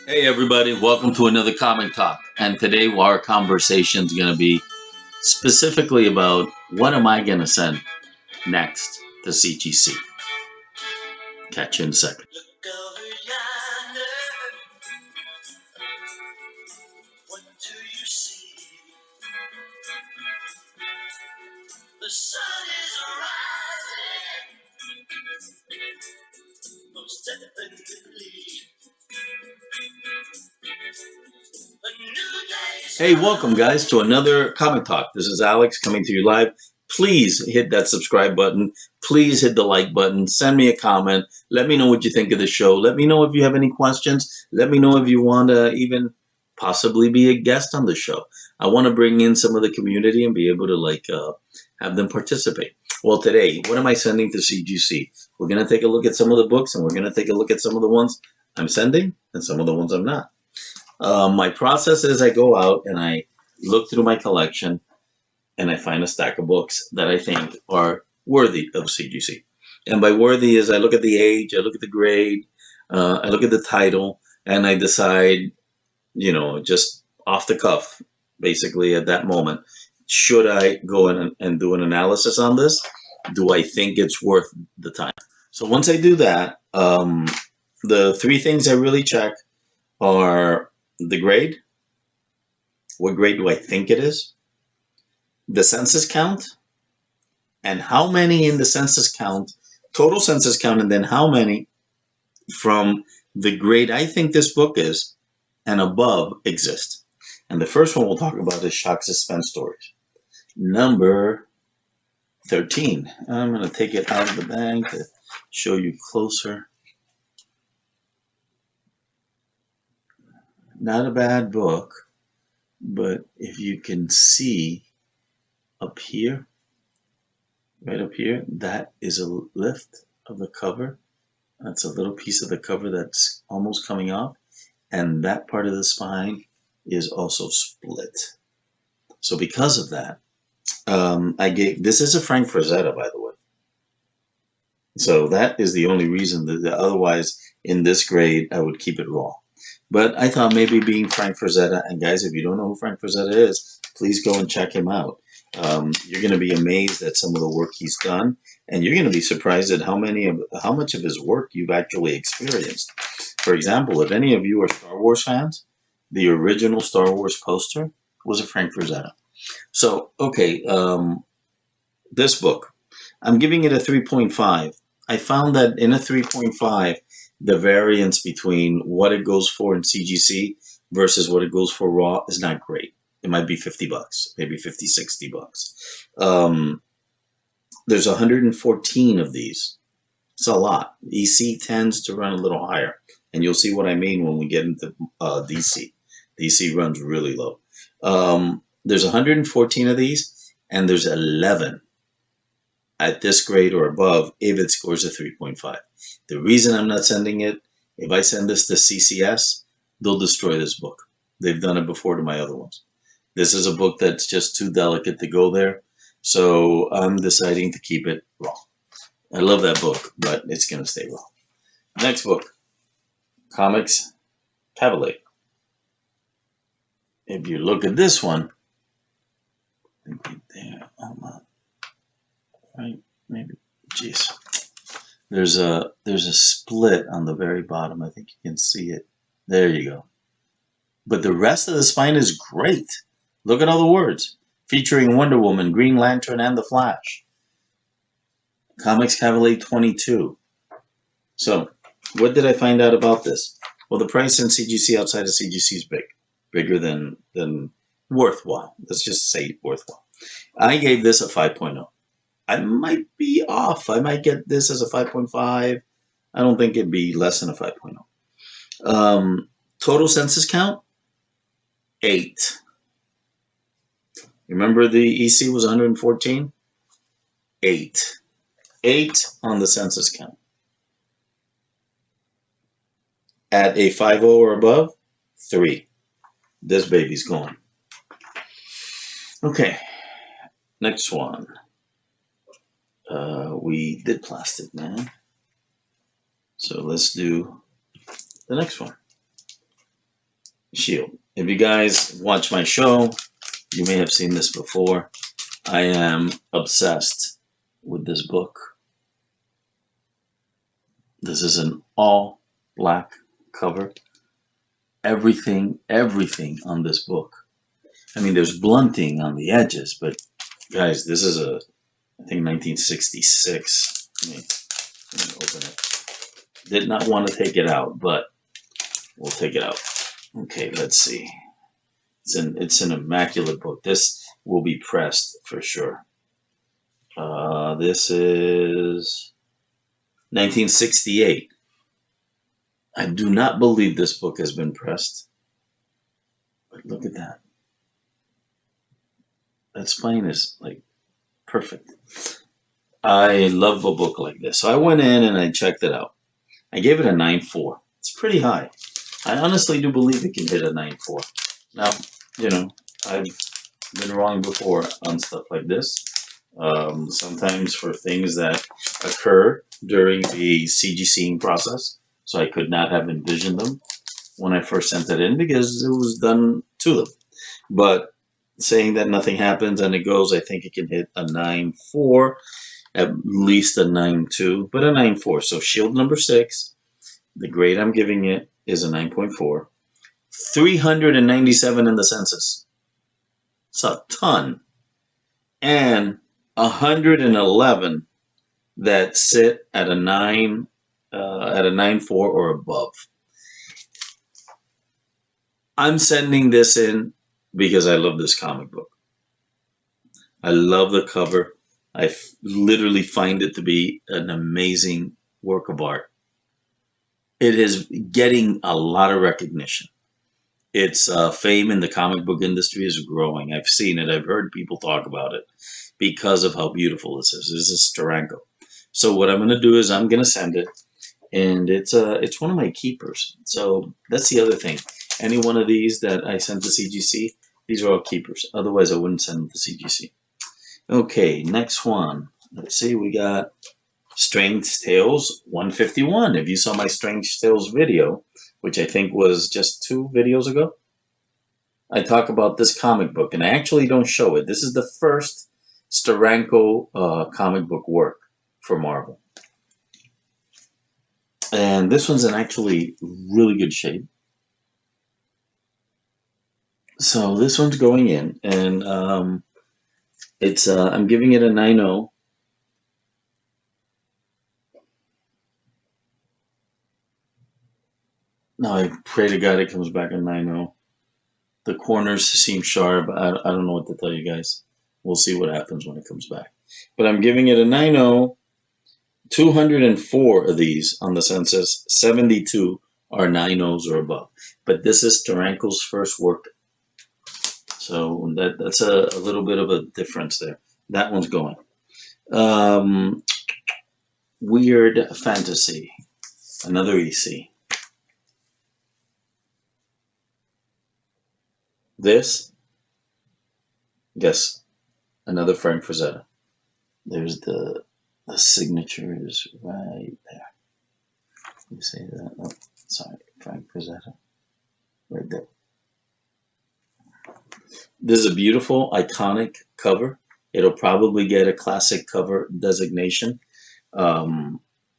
Hey everybody, welcome to another Comic Talk. And today our conversation is going to be specifically about what am I going to send next to CGC. Catch you in a second. Look over yonder. What do you see? The sun is rising. Most definitely. Hey, welcome guys to another Comic Talk. This is Alex coming to you live. Please hit that subscribe button. Please hit the like button. Send me a comment. Let me know what you think of the show. Let me know if you have any questions. Let me know if you want to even possibly be a guest on the show. I want to bring in some of the community and be able to have them participate. Well, today, what am I sending to CGC? We're going to take a look at some of the books and we're going to take a look at some of the ones I'm sending and some of the ones I'm not. My process is I go out and I look through my collection and I find a stack of books that I think are worthy of CGC. And by worthy is I look at the age, I look at the grade, I look at the title, and I decide, just off the cuff, basically at that moment, should I go in and do an analysis on this? Do I think it's worth the time? So once I do that, the three things I really check are the grade. What grade do I think it is? The census count, and how many in the census count, total census count, and then how many from the grade I think this book is and above exist. And the first one we'll talk about is Shock Suspense Stories. Number 13. I'm going to take it out of the bag to show you closer. Not a bad book, but if you can see up here, right up here, that is a lift of the cover. That's a little piece of the cover that's almost coming off. And that part of the spine is also split. So because of that, this is a Frank Frazetta, by the way. So that is the only reason that otherwise in this grade, I would keep it raw. But I thought maybe being Frank Frazetta, and guys, if you don't know who Frank Frazetta is, please go and check him out. You're going to be amazed at some of the work he's done, and you're going to be surprised at how much of his work you've actually experienced. For example, if any of you are Star Wars fans, the original Star Wars poster was a Frank Frazetta. So, okay, this book, I'm giving it a 3.5. I found that in a 3.5, the variance between what it goes for in CGC versus what it goes for raw is not great. It might be $50, maybe 50, $60. There's 114 of these. It's a lot. EC tends to run a little higher, and you'll see what I mean when we get into DC. DC runs really low. There's 114 of these, and there's 11 at this grade or above if it scores a 3.5. The reason I'm not sending it, if I send this to CCS, they'll destroy this book. They've done it before to my other ones. This is a book that's just too delicate to go there, so I'm deciding to keep it raw. I love that book, but it's going to stay raw. Next book, Comics Cavalier. If you look at this one, right there, right, maybe, jeez. There's a split on the very bottom. I think you can see it. There you go. But the rest of the spine is great. Look at all the words. Featuring Wonder Woman, Green Lantern, and The Flash. Comics Cavalier 22. So, what did I find out about this? Well, the price in CGC outside of CGC is big. Bigger than worthwhile. Let's just say worthwhile. I gave this a 5.0. I might be off. I might get this as a 5.5. I don't think it'd be less than a 5.0. Total census count, 8. Remember the EC was 114? 8. 8 on the census count. At a 5.0 or above, 3. This baby's gone. Okay, next one. We did Plastic Man. So let's do the next one. Shield. If you guys watch my show, you may have seen this before. I am obsessed with this book. This is an all black cover. Everything on this book. I mean, there's blunting on the edges, but guys, this is I think 1966. Let me open it. Did not want to take it out, but we'll take it out. Okay, let's see. It's an immaculate book. This will be pressed for sure. This is 1968. I do not believe this book has been pressed. But look at that. That spine is like perfect. I love a book like this. So I went in and I checked it out. I gave it a 9.4. It's pretty high. I honestly do believe it can hit a 9.4. Now, you know, I've been wrong before on stuff like this. Sometimes for things that occur during the CGCing process. So I could not have envisioned them when I first sent it in because it was done to them. But saying that nothing happens and it goes, I think it can hit a 9.4, at least a 9.2, but a 9.4. So shield number 6, the grade I'm giving it is a 9.4. 397 in the census. It's a ton. And 111 that sit at a 9.4 or above. I'm sending this in because I love this comic book. I love the cover. I literally find it to be an amazing work of art. It is getting a lot of recognition. Its fame in the comic book industry is growing. I've seen it. I've heard people talk about it because of how beautiful this is. This is Steranko. So what I'm going to do is I'm going to send it, and it's one of my keepers. So that's the other thing. Any one of these that I send to CGC, these are all keepers. Otherwise, I wouldn't send them to CGC. Okay, next one. Let's see. We got Strange Tales 151. If you saw my Strange Tales video, which I think was just 2 videos ago, I talk about this comic book, and I actually don't show it. This is the first Steranko comic book work for Marvel. And this one's in actually really good shape. So this one's going in, and I'm giving it a 9.0. Now I pray to God it comes back a 9.0. The corners seem sharp. I don't know what to tell you guys. We'll see what happens when it comes back. But I'm giving it a 9.0. 204 of these on the census. 72 are 9.0s or above. But this is Steranko's first work. So that's a little bit of a difference there. That one's going. Weird Fantasy. Another EC. This, guess, another Frank Frazetta. There's the signature is right there. You see that? Oh, sorry, Frank Frazetta. Right there. This is a beautiful, iconic cover. It'll probably get a classic cover designation by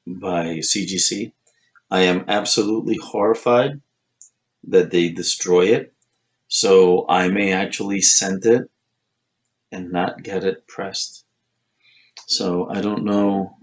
CGC. I am absolutely horrified that they destroy it. So I may actually send it and not get it pressed. So I don't know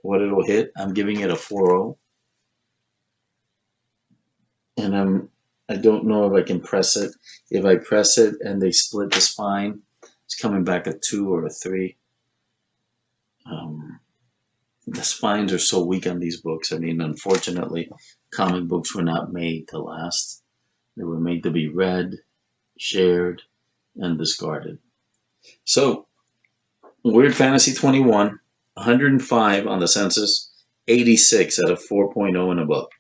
what it'll hit. I'm giving it a 4.0. And I don't know if I can press it. If I press it and they split the spine, it's coming back a 2 or a 3. The spines are so weak on these books. I mean, unfortunately, comic books were not made to last. They were made to be read, shared, and discarded. So, Weird Fantasy 21, 105 on the census, 86 out of 4.0 and above.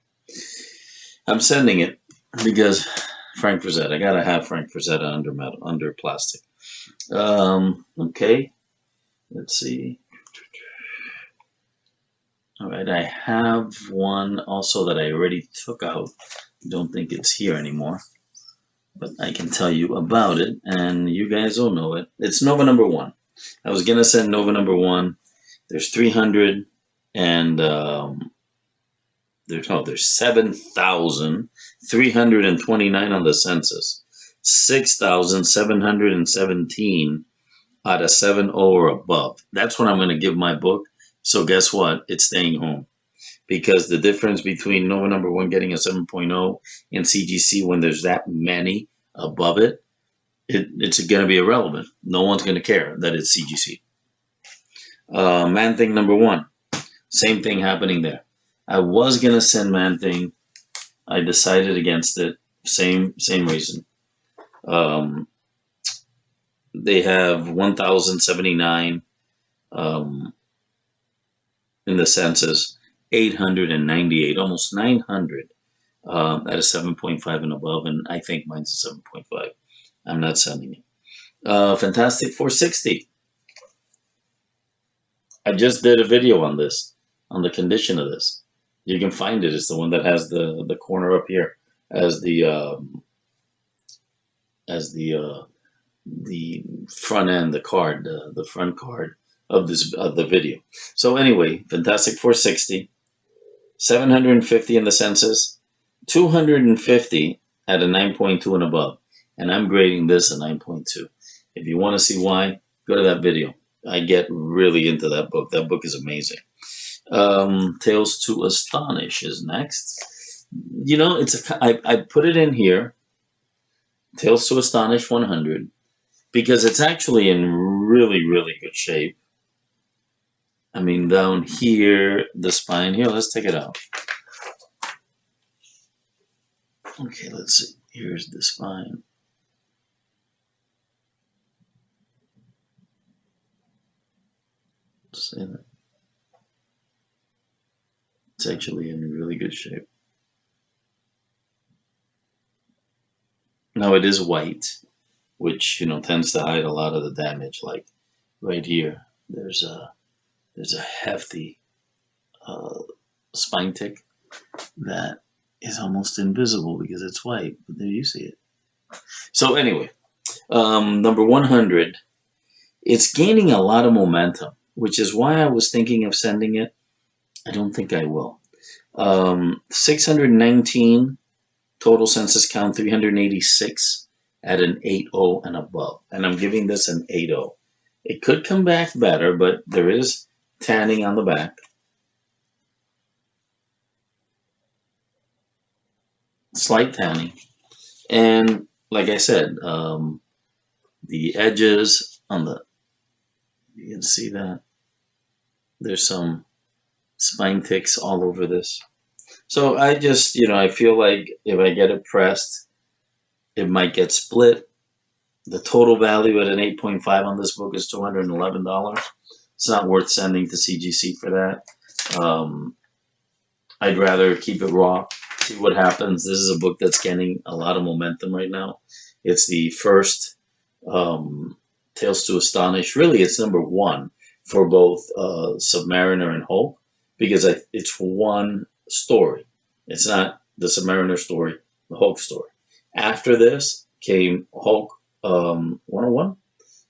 I'm sending it because Frank Frazetta. I gotta have Frank Frazetta under plastic. Okay, let's see. All right, I have one also that I already took out Don't think it's here anymore, but I can tell you about it, and you guys will know it. It's Nova number 1. I was gonna send Nova number 1. There's 300, and there's 7,329 on the census. 6,717 out of 7.0 or above. That's what I'm going to give my book. So guess what? It's staying home. Because the difference between Nova number 1 getting a 7.0 and CGC when there's that many above it, it's going to be irrelevant. No one's going to care that it's CGC. Man Thing number 1. Same thing happening there. I was going to send Man Thing. I decided against it. Same reason. They have 1,079 in the census, 898, almost 900 at a 7.5 and above, and I think mine's a 7.5. I'm not sending it. Fantastic 460. I just did a video on this, on the condition of this. You can find it. It's the one that has the corner up here as the front end, the card, the front card of the video. So anyway, Fantastic 460, 750 in the census, 250 at a 9.2 and above, and I'm grading this a 9.2. If you want to see why, go to that video. I get really into that book. That book is amazing. Tales to Astonish is next. You know, I put it in here, Tales to Astonish 100, because it's actually in really, really good shape. I mean, down here, the spine here, let's take it out. Okay, let's see. Here's the spine. See that? It's actually in really good shape. Now it is white, which, you know, tends to hide a lot of the damage. Like right here, there's a hefty spine tick that is almost invisible because it's white, but there you see it. So anyway, number 100, it's gaining a lot of momentum, which is why I was thinking of sending it. I don't think I will. 619 total census count, 386 at an 8.0 and above. And I'm giving this an 8.0. It could come back better, but there is tanning on the back. Slight tanning. And like I said, the edges on the, you can see that there's some spine ticks all over this. So I just, you know, I feel like if I get it pressed, it might get split. The total value at an 8.5 on this book is $211. It's not worth sending to CGC for that. I'd rather keep it raw, see what happens. This is a book that's getting a lot of momentum right now. It's the first Tales to Astonish. Really, it's number 1 for both Submariner and Hulk, because it's one story. It's not the Submariner story, the Hulk story. After this came Hulk 101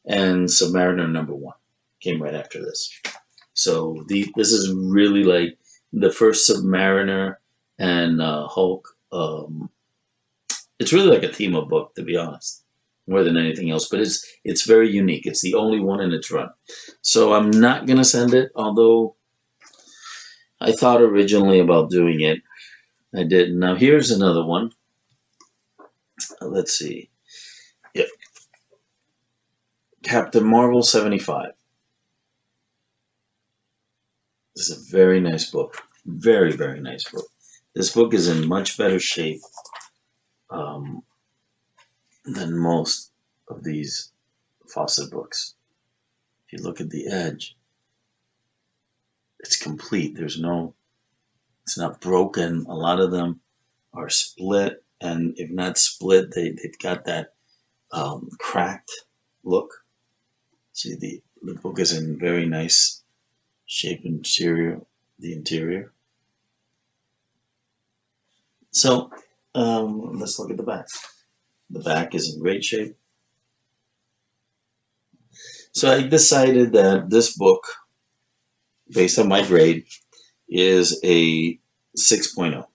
and Submariner number 1 came right after this. So this is really like the first Submariner and Hulk. It's really like a team-up book, to be honest, more than anything else. But it's very unique. It's the only one in its run. So I'm not gonna send it, although I thought originally about doing it. I didn't. Now here's another one. Let's see. Yep. Captain Marvel 75. This is a very nice book. Very, very nice book. This book is in much better shape than most of these Fawcett books. If you look at the edge, it's complete. It's not broken. A lot of them are split, and if not split, they've got that cracked look. See, the book is in very nice shape the interior. So Let's look at the back. The back is in great shape. So I decided that this book, based on my grade, is a 6.0.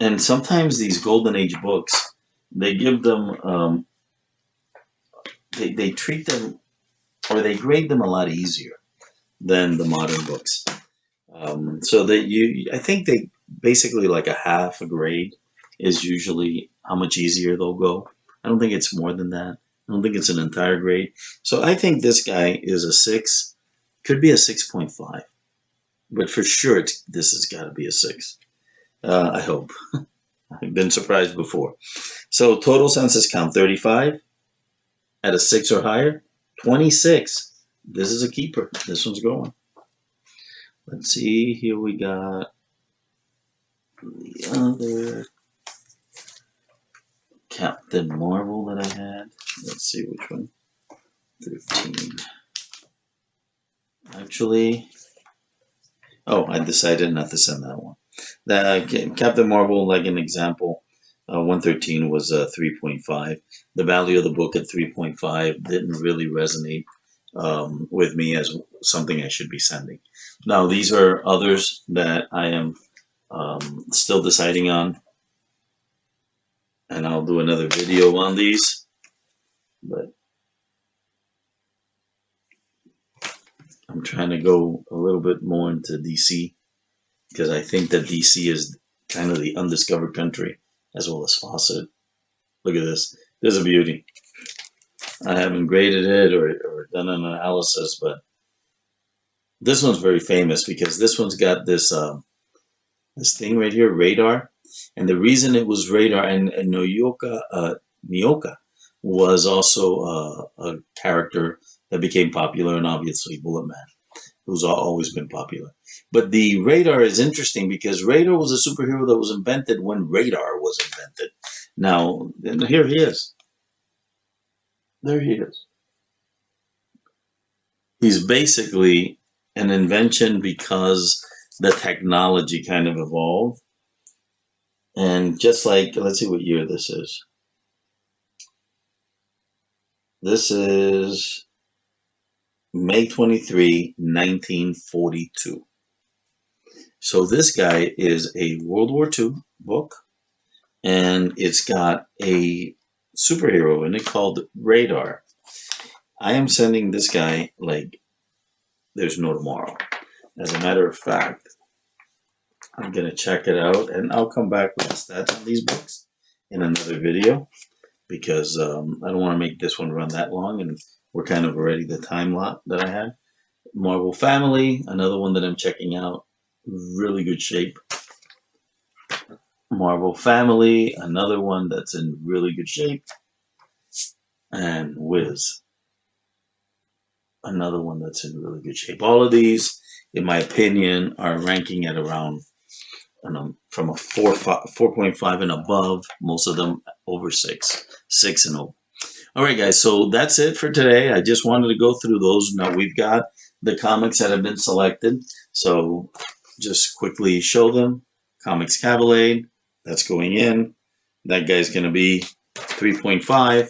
And sometimes these golden age books, they give them, they treat them, or they grade them a lot easier than the modern books. So that I think they basically like a half a grade is usually how much easier they'll go. I don't think it's more than that. I don't think it's an entire grade. So I think this guy is a 6, could be a 6.5, but for sure this has got to be a 6. I hope. I've been surprised before. So total census count 35 at a 6 or higher, 26. This is a keeper. This one's going. Let's see, here we got the other Captain Marvel that I had. Let's see which one. 13. Actually, oh, I decided not to send that one. The Captain Marvel, like an example, 113 was 3.5. The value of the book at 3.5 didn't really resonate with me as something I should be sending. Now, these are others that I am still deciding on, and I'll do another video on these, but I'm trying to go a little bit more into DC, because I think that DC is kind of the undiscovered country, as well as Fawcett. Look at this. This is a beauty. I haven't graded it or done an analysis, but this one's very famous because this one's got this this thing right here, radar. And the reason it was radar, and Nyoka was also a character that became popular, and obviously Bullet Man, who's always been popular. But the radar is interesting because radar was a superhero that was invented when radar was invented. Now, here he is. There he is. He's basically an invention because the technology kind of evolved. And just like, let's see what year this is. This is May 23, 1942. So this guy is a World War II book, and it's got a superhero in it called Radar. I am sending this guy like there's no tomorrow. As a matter of fact, I'm going to check it out, and I'll come back with the stats on these books in another video, because I don't want to make this one run that long, and we're kind of already the time lot that I had. Marvel Family, another one that I'm checking out, really good shape. Marvel Family, another one that's in really good shape. And Wiz, another one that's in really good shape. All of these, in my opinion, are ranking at around from a 4.5 and above. Most of them over 6 and over. All right, guys, so that's it for today. I just wanted to go through those. Now we've got the comics that have been selected, so just quickly show them. Comics Cavalade, that's going in. That guy's going to be 3.5.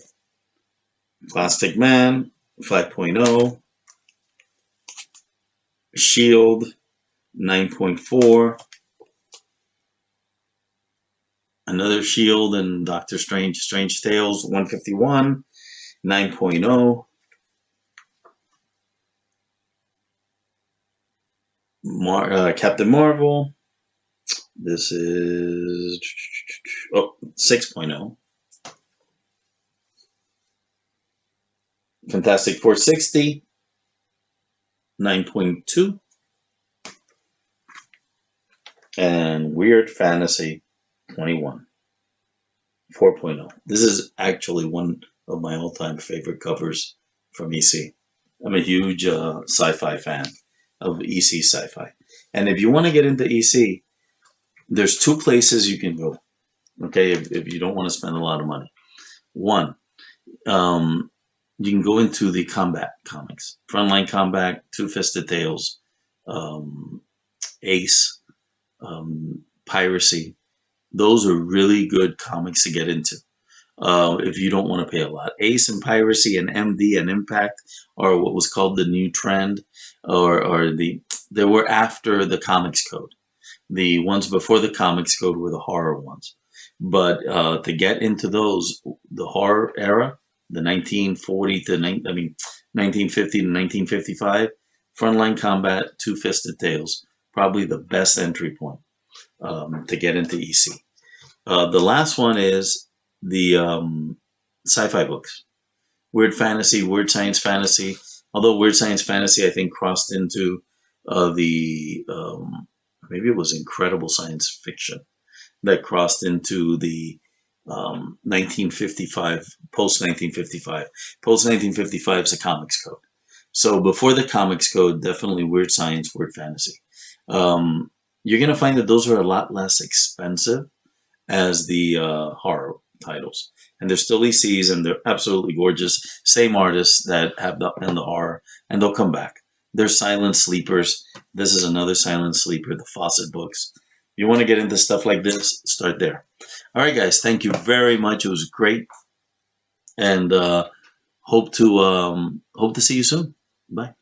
Plastic Man, 5.0. Shield, 9.4. Another Shield and Doctor Strange Tales, 151, 9.0. Captain Marvel, this is 6.0. Fantastic 460, 9.2. And Weird Fantasy 21, 4.0. This is actually one of my all-time favorite covers from EC. I'm a huge sci-fi fan of EC sci-fi. And if you want to get into EC, there's 2 places you can go, okay, if you don't want to spend a lot of money. One, you can go into the combat comics. Frontline Combat, Two-Fisted Tales, Ace, Piracy. Those are really good comics to get into. If you don't want to pay a lot. Ace and Piracy and MD and Impact are what was called the new trend, or they were after the Comics Code. The ones before the Comics Code were the horror ones. But to get into those, the horror era, the 1940 to 1950 to 1955, Frontline Combat, Two Fisted Tales, probably the best entry point to get into EC. The last one is the sci-fi books, weird fantasy, weird science fantasy. Although weird science fantasy, I think, crossed into the maybe it was incredible science fiction that crossed into the 1955, post 1955. Post 1955 is a comics code. So before the comics code, definitely weird science, weird fantasy. You're going to find that those are a lot less expensive as the horror titles. And they're still ECs and they're absolutely gorgeous. Same artists that have done the horror, and they'll come back. They're silent sleepers. This is another silent sleeper, the Fawcett books. If you want to get into stuff like this, start there. All right, guys, thank you very much. It was great, and hope to see you soon. Bye.